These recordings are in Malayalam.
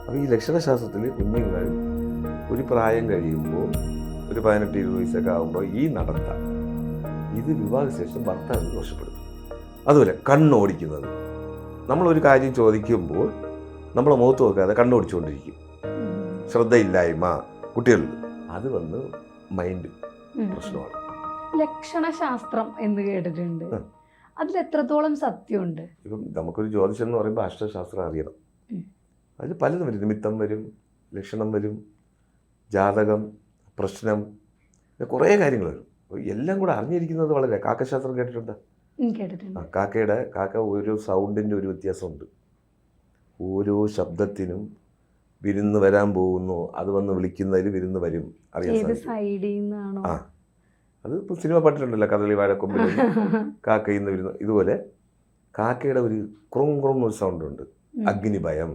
അപ്പോൾ ഈ ലക്ഷണശാസ്ത്രത്തിൽ കുഞ്ഞുങ്ങൾ ഒരു പ്രായം കഴിയുമ്പോൾ ഒരു 18-20 വയസ്സൊക്കെ ആകുമ്പോൾ ഈ നടത്ത ഇത് വിവാഹശേഷം ഭർത്താവിന് ദോഷപ്പെടുത്തും. അതുപോലെ കണ്ണോടിക്കുന്നത്, നമ്മളൊരു കാര്യം ചോദിക്കുമ്പോൾ നമ്മളെ മുഖത്ത് നോക്കാതെ കണ്ണോടിച്ചുകൊണ്ടിരിക്കും. ശ്രദ്ധയില്ലായ്മ കുട്ടികളിൽ അത് വന്ന് മൈൻഡ് പ്രശ്നമാണ്. ലക്ഷണശാസ്ത്രം എന്ന് കേട്ടിട്ടുണ്ട്, അതിൽ എത്രത്തോളം സത്യമുണ്ട്? ഇപ്പം നമുക്കൊരു ജ്യോതിഷം എന്ന് പറയുമ്പോൾ അഷ്ടശാസ്ത്രം അറിയണം. അതിൽ പലതും വരും. നിമിത്തം വരും, ലക്ഷണം വരും, ജാതകം, പ്രശ്നം, കുറേ കാര്യങ്ങൾ വരും. എല്ലാം കൂടെ അറിഞ്ഞിരിക്കുന്നത് വളരെ. കാക്കശാസ്ത്രം കേട്ടിട്ടുണ്ട്? കാക്ക ഓരോ സൗണ്ടിൻ്റെ ഒരു വ്യത്യാസമുണ്ട്. ഓരോ ശബ്ദത്തിനും വിരുന്ന് വരാൻ പോകുന്നു, അത് വന്ന് വിളിക്കുന്നതിൽ വിരുന്ന് വരും അറിയാൻ സാധിക്കും. അത് ഇപ്പോൾ സിനിമ പാട്ടിട്ടുണ്ടല്ലോ, കദളി വാഴക്കൊമ്പിൽ കാക്കയിന്ന് വിരുന്ന്. ഇതുപോലെ കാക്കയുടെ ഒരു ക്രോം ഒരു സൗണ്ടുണ്ട്, അഗ്നിഭയം.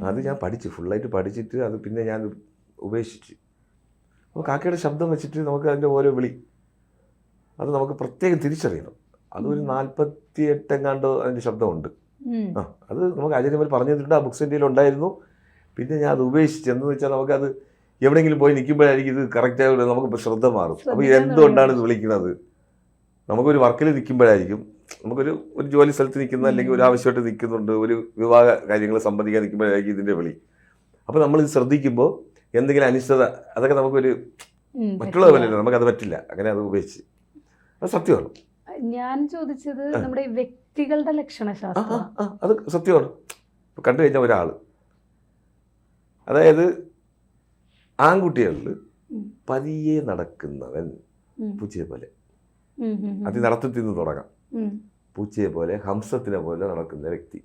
അത് ഞാൻ ഫുള്ളായിട്ട് പഠിച്ചിട്ട് അത് പിന്നെ ഞാൻ ഉപേക്ഷിച്ച്. അപ്പോൾ കാക്കയുടെ ശബ്ദം വെച്ചിട്ട് നമുക്ക് അതിൻ്റെ ഓരോ വിളി അത് നമുക്ക് പ്രത്യേകം തിരിച്ചറിയണം. അതൊരു 48 എങ്ങാണ്ട് അതിൻ്റെ ശബ്ദമുണ്ട്. അത് നമുക്ക് ആചാര്യന്മാർ പറഞ്ഞു തന്നിട്ടുണ്ട്. ആ ബുക്സ് ഇന്ത്യയിൽ ഉണ്ടായിരുന്നു. പിന്നെ ഞാൻ അത് ഉപേക്ഷിച്ച്. എന്ന് വെച്ചാൽ നമുക്കത് എവിടെയെങ്കിലും പോയി നിൽക്കുമ്പോഴായിരിക്കും ഇത് കറക്റ്റായിട്ട് നമുക്ക് ശ്രദ്ധ മാറും. അപ്പോൾ ഇതെന്തുകൊണ്ടാണ് ഇത് വിളിക്കുന്നത്? നമുക്കൊരു വർക്കിൽ നിൽക്കുമ്പോഴായിരിക്കും, നമുക്കൊരു ജോലി സ്ഥലത്ത് നിൽക്കുന്ന, അല്ലെങ്കിൽ ഒരു ആവശ്യമായിട്ട് നിൽക്കുന്നുണ്ട്, ഒരു വിവാഹ കാര്യങ്ങൾ സംബന്ധിക്കാൻ നിൽക്കുമ്പോഴായിരിക്കും ഇതിൻ്റെ വിളി. അപ്പോൾ നമ്മളിത് ശ്രദ്ധിക്കുമ്പോൾ എന്തെങ്കിലും അനിശ്ചിതത അതൊക്കെ നമുക്കൊരു മറ്റുള്ളത് പോലെ നമുക്കത് പറ്റില്ല. അങ്ങനെ അത് ഉപേക്ഷിച്ച്. അത് സത്യമാണ്. ഞാൻ ചോദിച്ചത് നമ്മുടെ വ്യക്തികളുടെ ലക്ഷണശാസ്ത്രം. അത് സത്യമാണ്. കണ്ടു കഴിഞ്ഞാൽ ഒരാൾ, അതായത് ആൺകുട്ടികളിൽ പതിയെ നടക്കുന്നവൻ പൂച്ചയെ പോലെ, നടത്തത്തിൽ നിന്ന് തുടങ്ങാം. പൂച്ചയെ പോലെ, ഹംസത്തിനെ പോലെ നടക്കുന്ന വ്യക്തി.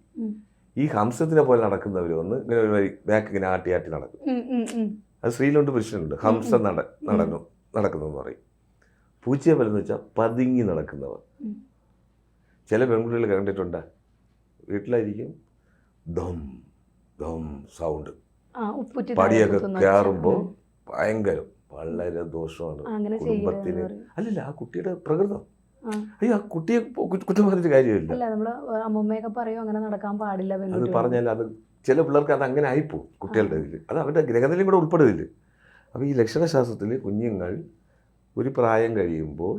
ഈ ഹംസത്തിനെ പോലെ നടക്കുന്നവർ വന്ന് ഇങ്ങനെ ഒരു ബാക്ക് ഇങ്ങനെ ആട്ടി നടക്കും. അത് സ്ത്രീയിലുണ്ട് പുരുഷനുണ്ട്. ഹംസം നടക്കുന്നതെന്ന് പറയും. പൂച്ചയെ പോലെ എന്ന് വെച്ചാൽ പതുങ്ങി നടക്കുന്നവർ. ചില പെൺകുട്ടികൾ കണ്ടിട്ടുണ്ട്, വീട്ടിലായിരിക്കും ദം ദം സൗണ്ട്, പടിയൊക്കെ കയറുമ്പോൾ ഭയങ്കരം, വളരെ ദോഷമാണ് കുടുംബത്തിന്. അല്ലല്ല, ആ കുട്ടിയുടെ പ്രകൃതം. അയ്യോ, ആ കുട്ടിയെ കുറ്റം പറഞ്ഞിട്ട് കാര്യമില്ല. അത് പറഞ്ഞാൽ അത് ചില പിള്ളേർക്ക് അത് അങ്ങനെ ആയിപ്പോവും കുട്ടികളുടെ ഇതിൽ. അത് അവരുടെ ഗ്രഹനിലയും കൂടെ ഉൾപ്പെടുന്നില്ല. അപ്പോൾ ഈ ലക്ഷണശാസ്ത്രത്തിൽ കുഞ്ഞുങ്ങൾ ഒരു പ്രായം കഴിയുമ്പോൾ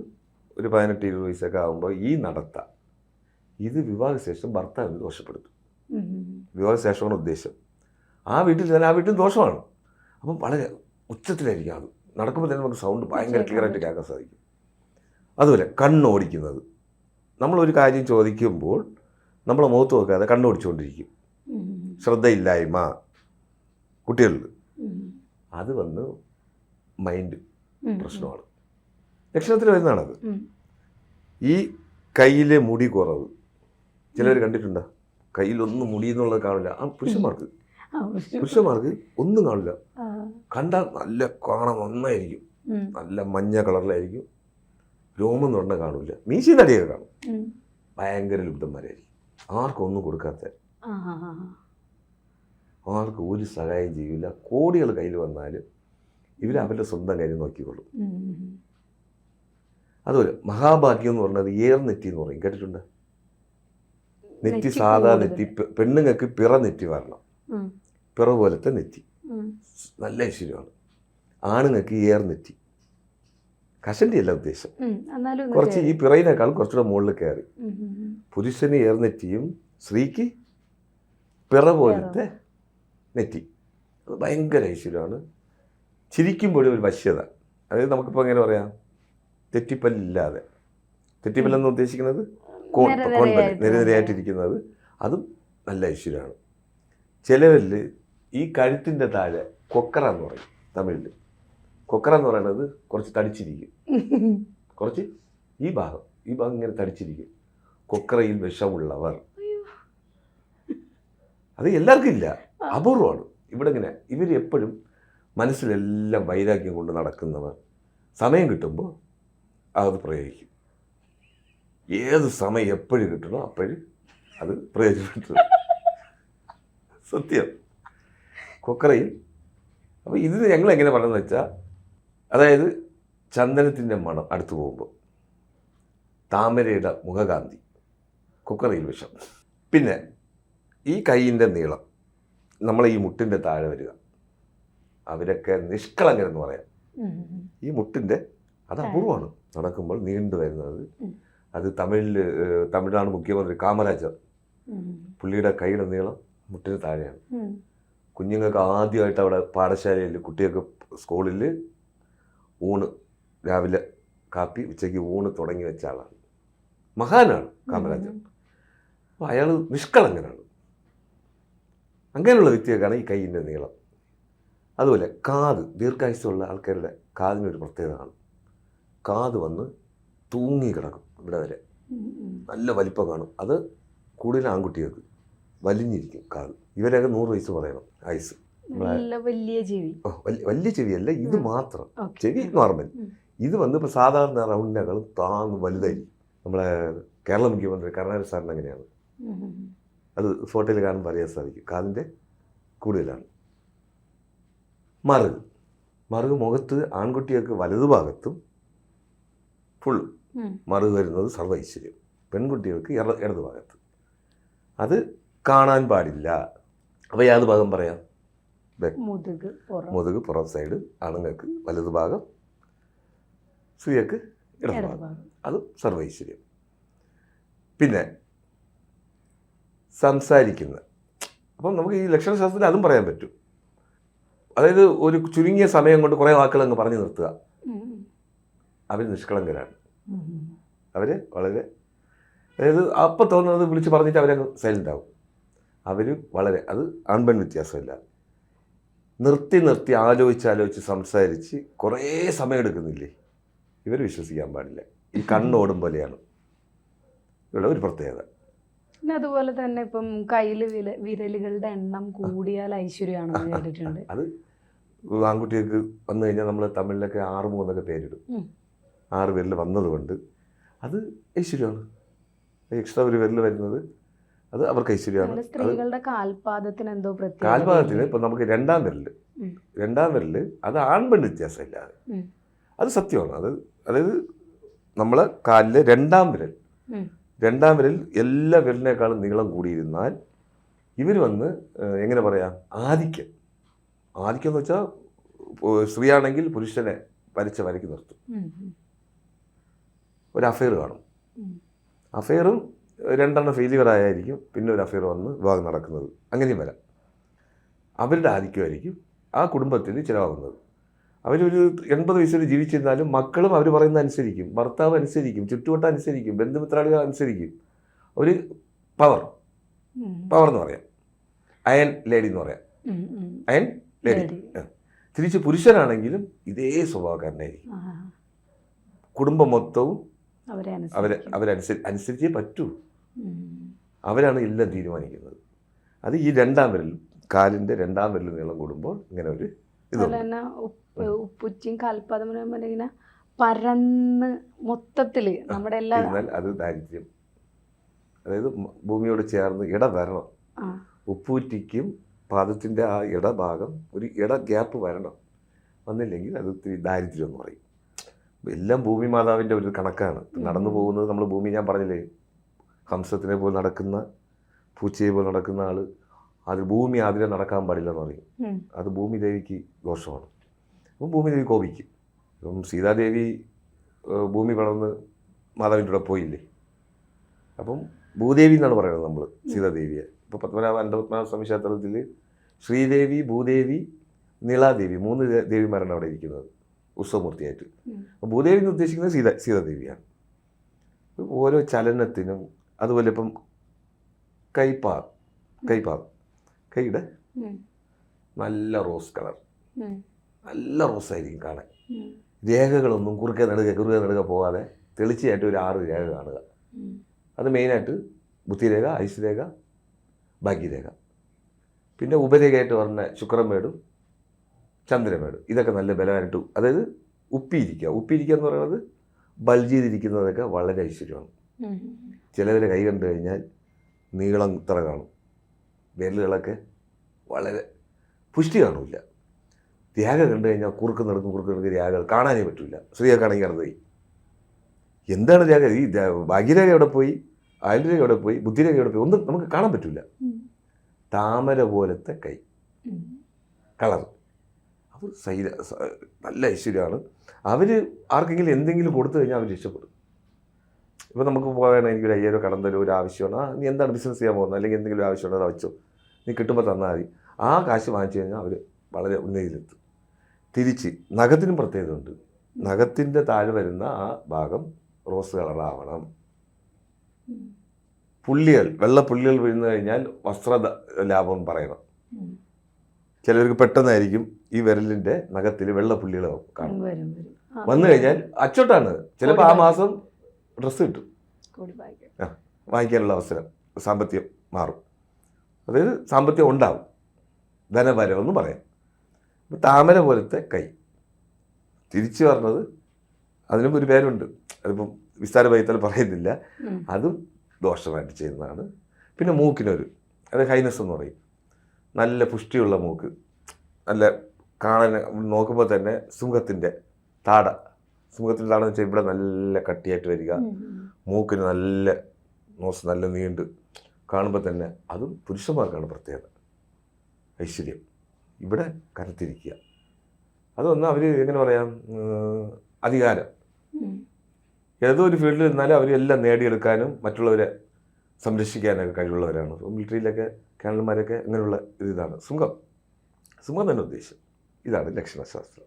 ഒരു 18-20 വയസ്സൊക്കെ ആകുമ്പോൾ ഈ നടത്ത ഇത് വിവാഹശേഷം ഭർത്താവിന് ദോഷപ്പെടുത്തും. വിവാഹശേഷമാണ് ഉദ്ദേശം. ആ വീട്ടിൽ തന്നെ ആ വീട്ടിൽ ദോഷമാണ്. അപ്പം വളരെ ഉച്ചത്തിലായിരിക്കും. അത് നടക്കുമ്പോൾ തന്നെ നമുക്ക് സൗണ്ട് ഭയങ്കര ക്ലിയറായിട്ട് കേൾക്കാൻ സാധിക്കും. അതുപോലെ കണ്ണോടിക്കുന്നത്, നമ്മളൊരു കാര്യം ചോദിക്കുമ്പോൾ നമ്മളെ മുഖത്ത് നോക്കാതെ കണ്ണോടിച്ചുകൊണ്ടിരിക്കും. ശ്രദ്ധയില്ലായ്മ കുട്ടികളിൽ അത് വന്ന് മൈൻഡ് പ്രശ്നമാണ്. ലക്ഷണത്തിൽ വരുന്നതാണത്. ഈ കയ്യിലെ മുടി കുറവ് ചിലർ കണ്ടിട്ടുണ്ടോ? കയ്യിലൊന്നും മുടി എന്നുള്ളത് കാണില്ല. ആ പുരുഷന്മാർക്ക് ഒന്നും കാണില്ല. കണ്ടാൽ നല്ല കാണാൻ നന്നായിരിക്കും, നല്ല മഞ്ഞ കളറിലായിരിക്കും. രോമം തൊണ്ട കാണില്ല, മീശയും തടിയൊക്കെ കാണും. ഭയങ്കര ലുബ്ധന്മാരായിരിക്കും. ആർക്കും ഒന്നും കൊടുക്കാത്ത, ആർക്കും ഒരു സഹായം ചെയ്യില്ല. കോടികൾ കയ്യിൽ വന്നാലും ഇവർ അവരുടെ സ്വന്തം കാര്യം നോക്കിക്കൊള്ളും. അതുപോലെ മഹാഭാഗ്യം എന്ന് പറഞ്ഞത് ഏർനെറ്റി എന്ന് പറയും. കേട്ടിട്ടുണ്ട്? നെറ്റി സാധാ നെറ്റി. പെണ്ണുങ്ങൾക്ക് പിറ നെറ്റി വരണം, പിറ പോലത്തെ നെറ്റി, നല്ല ഐശ്വര്യമാണ്. ആണുങ്ങൾക്ക് ഏർനെറ്റി, കഷണ്ടി അല്ല ഉദ്ദേശം, കുറച്ച് ഈ പിറയിനേക്കാൾ കുറച്ചുകൂടെ മുകളിൽ കയറി. പുരുഷന് ഏർനെറ്റിയും സ്ത്രീക്ക് പിറ പോലത്തെ നെറ്റി. അത് ഭയങ്കര ഐശ്വര്യമാണ്. ചിരിക്കുമ്പോഴും ഒരു വശ്യത. അതായത് നമുക്കിപ്പോൾ എങ്ങനെ പറയാം, തെറ്റിപ്പല്ലില്ലാതെ. തെറ്റിപ്പല്ലെന്ന് ഉദ്ദേശിക്കുന്നത് കോൺപല്ല്, നിരനിരയായിട്ടിരിക്കുന്നത്. അതും നല്ല ഐശ്വര്യമാണ്. ചിലവരിൽ ഈ കഴുത്തിൻ്റെ താഴെ കൊക്കറ എന്ന് പറയും തമിഴിൽ. കൊക്കറ എന്ന് പറയുന്നത് കുറച്ച് തടിച്ചിരിക്കും, കുറച്ച് ഈ ഭാഗം ഇങ്ങനെ തടിച്ചിരിക്കും. കൊക്കറയിൽ വിഷമുള്ളവർ. അത് എല്ലാവർക്കും ഇല്ല, അപൂർവമാണ്. ഇവിടെ ഇങ്ങനെ ഇവർ എപ്പോഴും മനസ്സിലെല്ലാം വൈരാഗ്യം കൊണ്ട് നടക്കുന്നവർ. സമയം കിട്ടുമ്പോൾ അത് പ്രയോഗിക്കും. ഏത് സമയം എപ്പോഴും കിട്ടണോ അപ്പോഴും അത് പ്രയോജനപ്പെട്ടു. സത്യം. കൊക്കറയിൽ. അപ്പോൾ ഇത് ഞങ്ങൾ എങ്ങനെ പറയുന്നത് വെച്ചാൽ, അതായത് ചന്ദനത്തിൻ്റെ മണം അടുത്ത് പോകുമ്പോൾ, താമരയുടെ മുഖകാന്തി, കൊക്കറയിൽ വിഷം. പിന്നെ ഈ കൈയിൻ്റെ നീളം, നമ്മളെ ഈ മുട്ടിൻ്റെ താഴെ വരിക. അവരൊക്കെ നിഷ്കളങ്കരെന്ന് പറയാം. ഈ മുട്ടിൻ്റെ അത് അപൂർവമാണ്. നടക്കുമ്പോൾ നീണ്ടു വരുന്നത്. അത് തമിഴ്നാട് മുഖ്യമന്ത്രി കാമരാജർ, പുള്ളിയുടെ കൈയുടെ നീളം മുട്ടിന് താഴെയാണ്. കുഞ്ഞുങ്ങൾക്ക് ആദ്യമായിട്ട് അവിടെ പാഠശാലയിൽ കുട്ടികൾക്ക് സ്കൂളിൽ ഊണ്, രാവിലെ കാപ്പി, ഉച്ചയ്ക്ക് ഊണ് തുടങ്ങി വെച്ച ആളാണ്. മഹാനാണ് കാമരാജർ. അപ്പോൾ അയാൾ നിഷ്കളങ്കനാണ്. അങ്ങനെയുള്ള വ്യക്തിയൊക്കെയാണ് ഈ കൈയിൻ്റെ നീളം. അതുപോലെ കാത്, ദീർഘായുസ്സുള്ള ആൾക്കാരുടെ കാതിനൊരു പ്രത്യേകതയാണ്. കാത് വന്ന് തൂങ്ങി കിടക്കും ഇവിടെ വരെ, നല്ല വലിപ്പം കാണും. അത് കൂടുതൽ ആൺകുട്ടികൾക്ക് വലിഞ്ഞിരിക്കും കാത്. ഇവരൊക്കെ 100 വയസ്സ് പറയണം ആയുസ്. വലിയ ചെവി, വലിയ ചെവിയല്ല, ഇത് മാത്രം ചെവി നോർമൽ. ഇത് വന്ന് ഇപ്പോൾ സാധാരണ റൗണ്ടിനേക്കാളും താന്ന് വലുതായിരിക്കും. നമ്മളെ കേരള മുഖ്യമന്ത്രി കരുണാകരൻ സാറിന് അങ്ങനെയാണ്. അത് ഫോട്ടോയിൽ കാണുമ്പോൾ അറിയാൻ സാധിക്കും. കാതിൻ്റെ കൂടുതലാണ്. മറുക് മുഖത്ത് ആൺകുട്ടികൾക്ക് വലതുഭാഗത്തും ഫുൾ മറുക് വരുന്നത് സർവ്വ ഐശ്വര്യം, പെൺകുട്ടികൾക്ക് ഇടതുഭാഗത്ത്. അത് കാണാൻ പാടില്ല. അപ്പോൾ ഏത് ഭാഗം പറയാം? മുതുക് പുറം സൈഡ് ആണുങ്ങൾക്ക് വലതുഭാഗം, സ്ത്രീകൾക്ക് ഇടതുഭാഗം. അത് സർവ്വ ഐശ്വര്യം. പിന്നെ സംസാരിക്കുന്ന, അപ്പം നമുക്ക് ഈ ലക്ഷണശാസ്ത്രത്തിൽ അതും പറയാൻ പറ്റും. അതായത് ഒരു ചുരുങ്ങിയ സമയം കൊണ്ട് കുറേ വാക്കുകൾ അങ്ങ് പറഞ്ഞു നിർത്തുക. അവർ നിഷ്കളങ്കരാണ്. അവർ വളരെ, അതായത് അപ്പം തോന്നുന്നത് വിളിച്ച് പറഞ്ഞിട്ട് അവരങ്ങ് സൈലൻ്റ് ആവും. അവർ വളരെ, അത് ആൺപെൺ വ്യത്യാസമില്ല. നിർത്തി ആലോചിച്ച് സംസാരിച്ച് കുറേ സമയം എടുക്കുന്നില്ലേ, ഇവർ വിശ്വസിക്കാൻ പാടില്ല. ഈ കണ്ണോടും പോലെയാണ് ഇവിടെ ഒരു പ്രത്യേകത. പിന്നെ അതുപോലെ തന്നെ ഇപ്പം കയ്യിൽ വിരലുകളുടെ എണ്ണം കൂടിയാൽ ഐശ്വര്യമാണെന്ന് കേട്ടിട്ടുണ്ട്. അത് ആൺകുട്ടികൾക്ക് വന്നു കഴിഞ്ഞാൽ നമ്മൾ തമിഴിലൊക്കെ 6 എന്നൊക്കെ പേരിടും. 6 വിരൽ വന്നതുകൊണ്ട് അത് ഐശ്വര്യമാണ്. എക്സ്ട്രാ ഒരു വിരൽ വരുന്നത് അത് അവർക്ക് ഐശ്വര്യമാണ്. സ്ത്രീകളുടെ കാൽപാദത്തിന് എന്തോ പ്രത്യേക, കാൽപാദത്തിന് ഇപ്പം നമുക്ക് രണ്ടാം വിരൽ അത് ആൺപെൺ വ്യത്യാസമില്ലാതെ അത് സത്യമാണ്. അതായത് നമ്മളെ കാലിലെ രണ്ടാം വിരൽ എല്ലാ വിരലിനേക്കാളും നീളം കൂടിയിരുന്നാൽ ഇവർ വന്ന് എങ്ങനെ പറയാം, ആധിക്യം എന്ന് വെച്ചാൽ സ്ത്രീയാണെങ്കിൽ പുരുഷനെ വരയ്ക്ക് നിർത്തും. ഒരു അഫെയർ കാണും. അഫെയറും 2 ഫെയിലിയർ ആയിരിക്കും, പിന്നെ ഒരു അഫെയർ വന്ന് വിവാഹം നടക്കുന്നത്. അങ്ങനെയും വരാം. അവരുടെ ആധിക്യമായിരിക്കും ആ കുടുംബത്തിൽ ചിലവാകുന്നത്. അവരൊരു 80 വയസ്സിൽ ജീവിച്ചിരുന്നാലും മക്കളും അവർ പറയുന്നത് അനുസരിക്കും, ഭർത്താവ് അനുസരിക്കും, ചുറ്റുവട്ടം അനുസരിക്കും, ബന്ധുമിത്രാളികൾ അനുസരിക്കും. ഒരു പവർ എന്ന് പറയാം. അയൺ ലേഡി എന്ന് പറയാം. Iron lady. തിരിച്ച് പുരുഷനാണെങ്കിലും ഇതേ സ്വഭാവക്കാരനായിരിക്കും. കുടുംബം മൊത്തവും അവരനുസരിച്ചേ പറ്റൂ. അവരാണ് എല്ലാം തീരുമാനിക്കുന്നത്. അത് ഈ രണ്ടാം വിരൽ, കാലിൻ്റെ രണ്ടാം വിരൽ നീളം കൂടുമ്പോൾ ഇങ്ങനെ ഒരു ഉപ്പുറ്റിയും കാൽപാദം ഇങ്ങനെ പരന്ന് മൊത്തത്തിൽ നമ്മുടെ എല്ലാ, അത് ദാരിദ്ര്യം. അതായത് ഭൂമിയോട് ചേർന്ന് ഇട വരണം. ഉപ്പൂറ്റിക്കും പാദത്തിൻ്റെ ആ ഇടഭാഗം ഒരു ഗ്യാപ്പ് വരണം. വന്നില്ലെങ്കിൽ അത് ഇത്തിരി ദാരിദ്ര്യം എന്ന് പറയും. എല്ലാം ഭൂമി മാതാവിൻ്റെ ഒരു കണക്കാണ്. നടന്നു പോകുന്നത് നമ്മൾ ഭൂമി, ഞാൻ പറഞ്ഞില്ലേ, ഹംസത്തിനെ പോലെ നടക്കുന്ന, പൂച്ചയെ പോലെ നടക്കുന്ന ആൾ, അത് ഭൂമി അതിലെ നടക്കാൻ പാടില്ല എന്ന് പറയും. അത് ഭൂമി ദേവിക്ക് ദോഷമാണ്. അപ്പം ഭൂമി ദേവി കോപിക്കും. ഇപ്പം സീതാദേവി ഭൂമി പടർന്ന് മാതാവിൻ്റെ കൂടെ പോയില്ലേ, അപ്പം ഭൂദേവി എന്നാണ് പറയുന്നത് നമ്മൾ സീതാദേവിയെ. ഇപ്പോൾ പത്മനാഭ സ്വാമി ക്ഷേത്രത്തിൽ ശ്രീദേവി, ഭൂദേവി, നീളാദേവി 3 ദേവിമാരാണ് അവിടെ ഇരിക്കുന്നത് ഉത്സവമൂർത്തിയായിട്ട്. അപ്പോൾ ഭൂദേവി എന്ന് ഉദ്ദേശിക്കുന്നത് സീതാദേവിയാണ്. ഓരോ ചലനത്തിനും, അതുപോലെ ഇപ്പം കൈയുടെ നല്ല റോസ് കളർ, നല്ല റോസായിരിക്കും കാണാൻ. രേഖകളൊന്നും കുറുക്കെ നടുക പോകാതെ തെളിച്ചായിട്ട് ഒരു 6 രേഖ കാണുക. അത് മെയിനായിട്ട് ബുദ്ധിരേഖ, ഐശ്വരേഖ, ഭാഗ്യരേഖ. പിന്നെ ഉപരേഖയായിട്ട് പറഞ്ഞ ശുക്രമേടും ചന്ദ്രമേടും. ഇതൊക്കെ നല്ല ബലമായിട്ട്, അതായത് ഉപ്പിയിരിക്കുക എന്ന് പറയുന്നത് ബൾജ് ചെയ്തിരിക്കുന്നതൊക്കെ വളരെ ഐശ്വര്യമാണ്. ചിലവരെ കൈ കണ്ടു കഴിഞ്ഞാൽ നീളം ഇത്ര കാണും, വിരലുകളൊക്കെ വളരെ പുഷ്ടി കാണില്ല. രേഖ കണ്ടു കഴിഞ്ഞാൽ കുറുക്ക് നടക്കും രേഖകൾ കാണാനേ പറ്റില്ല. സ്ത്രീയൊക്കെയാണെങ്കിൽ അടുത്ത് എന്താണ് രേഖ, ഈ ഭാഗ്യരേഖ എവിടെ പോയി, അയൽരേഖ എവിടെ പോയി, ബുദ്ധിരേഖ എവിടെ പോയി, ഒന്നും നമുക്ക് കാണാൻ പറ്റില്ല. താമര പോലത്തെ കൈ, കളർ. അത് നല്ല ഐശ്വര്യമാണ്. അവർ ആർക്കെങ്കിലും എന്തെങ്കിലും കൊടുത്തു കഴിഞ്ഞാൽ അവർ രക്ഷപ്പെടും. ഇപ്പോൾ നമുക്ക് പോകണം, എനിക്കൊരു 5000 കടം തരും, ഒരു ആവശ്യമാണ്, നീ എന്താണ് ബിസിനസ് ചെയ്യാൻ പോകുന്നത്, അല്ലെങ്കിൽ എന്തെങ്കിലും ഒരു ആവശ്യമുണ്ടോ അത് വെച്ചോ, നീ കിട്ടുമ്പോൾ തന്നാൽ മതി. ആ കാശ് വാങ്ങിച്ചു കഴിഞ്ഞാൽ അവർ വളരെ ഉന്നതിയിലെത്തും. തിരിച്ച് നഖത്തിനും പ്രത്യേകതയുണ്ട്. നഖത്തിൻ്റെ താഴെ വരുന്ന ആ ഭാഗം റോസ് കളറാവണം. പുള്ളികൾ, വെള്ള പുള്ളികൾ വീഴുന്നു കഴിഞ്ഞാൽ വസ്ത്ര ലാഭം പറയണം. ചിലർക്ക് പെട്ടെന്നായിരിക്കും ഈ വിരലിൻ്റെ നഖത്തിൽ വെള്ള പുള്ളികൾ കാണും. വന്നു കഴിഞ്ഞാൽ അച്ചോട്ടാണ്, ചിലപ്പോൾ ആ മാസം ഡ്രസ്സ് കിട്ടും, വാങ്ങിക്കാനുള്ള അവസരം, സാമ്പത്തികം മാറും. അതായത് സാമ്പത്തികം ഉണ്ടാവും, ധനവരവെന്ന് പറയാം. താമര പോലത്തെ കൈ. തിരിച്ചു പറഞ്ഞത് അതിനും ഒരു പേരുണ്ട്, അതിപ്പം വിസ്താരമായി പറയുന്നില്ല. അതും ദോഷമായിട്ട് ചെയ്യുന്നതാണ്. പിന്നെ മൂക്കിനൊരു, അത് ഹൈനസ് എന്ന് പറയും. നല്ല പുഷ്ടിയുള്ള മൂക്ക്, നല്ല കാണാൻ നോക്കുമ്പോൾ തന്നെ സിംഹത്തിൻ്റെ താട, സിംഹത്തിൻ്റെ താടെന്ന് വെച്ചാൽ ഇവിടെ നല്ല കട്ടിയായിട്ട് വരിക, മൂക്കിന് നല്ല നോസ് നല്ല നീണ്ട് കാണുമ്പോൾ തന്നെ, അതും പുരുഷന്മാർക്കാണ് പ്രത്യേകത. ഐശ്വര്യം ഇവിടെ കനത്തിരിക്കുക. അതൊന്ന് അവർ എങ്ങനെ പറയാം, അധികാരം. ഏതോ ഒരു ഫീൽഡിൽ നിന്നാലും അവരെല്ലാം നേടിയെടുക്കാനും മറ്റുള്ളവരെ സംരക്ഷിക്കാനൊക്കെ കഴിവുള്ളവരാണ്. മിലിറ്ററിയിലൊക്കെ കേണൽമാരൊക്കെ അങ്ങനെയുള്ള ഇതാണ്. സിംഹം തന്നെ ഉദ്ദേശം. ഇതാണ് ലക്ഷണശാസ്ത്രം.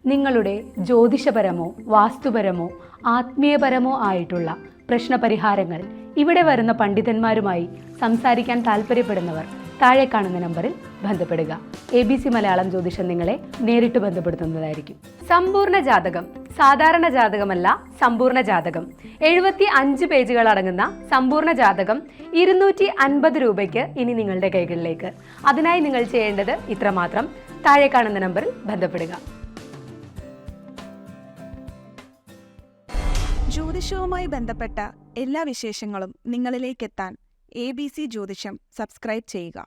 നിങ്ങളുടെ ജ്യോതിഷപരമോ വാസ്തുപരമോ ആത്മീയപരമോ ആയിട്ടുള്ള പ്രശ്നപരിഹാരങ്ങൾ ഇവിടെ വരുന്ന പണ്ഡിതന്മാരുമായി സംസാരിക്കാൻ താല്പര്യപ്പെടുന്നവർ താഴെ കാണുന്ന നമ്പറിൽ ബന്ധപ്പെടുക. ABC മലയാളം ജ്യോതിഷം നിങ്ങളെ നേരിട്ട് ബന്ധപ്പെടുത്തുന്നതായിരിക്കും. സമ്പൂർണ്ണ ജാതകം സാധാരണ ജാതകമല്ല, സമ്പൂർണ്ണ ജാതകം 75 പേജുകൾ അടങ്ങുന്ന സമ്പൂർണ്ണ ജാതകം 250 രൂപയ്ക്ക് ഇനി നിങ്ങളുടെ കൈകളിലേക്ക്. അതിനായി നിങ്ങൾ ചെയ്യേണ്ടത് ഇത്രമാത്രം: താഴെ കാണുന്ന നമ്പറിൽ ബന്ധപ്പെടുക. ജ്യോതിഷവുമായി ബന്ധപ്പെട്ട എല്ലാ വിശേഷങ്ങളും നിങ്ങളിലേക്കെത്താൻ ABC ജ്യോതിഷം സബ്സ്ക്രൈബ് ചെയ്യുക.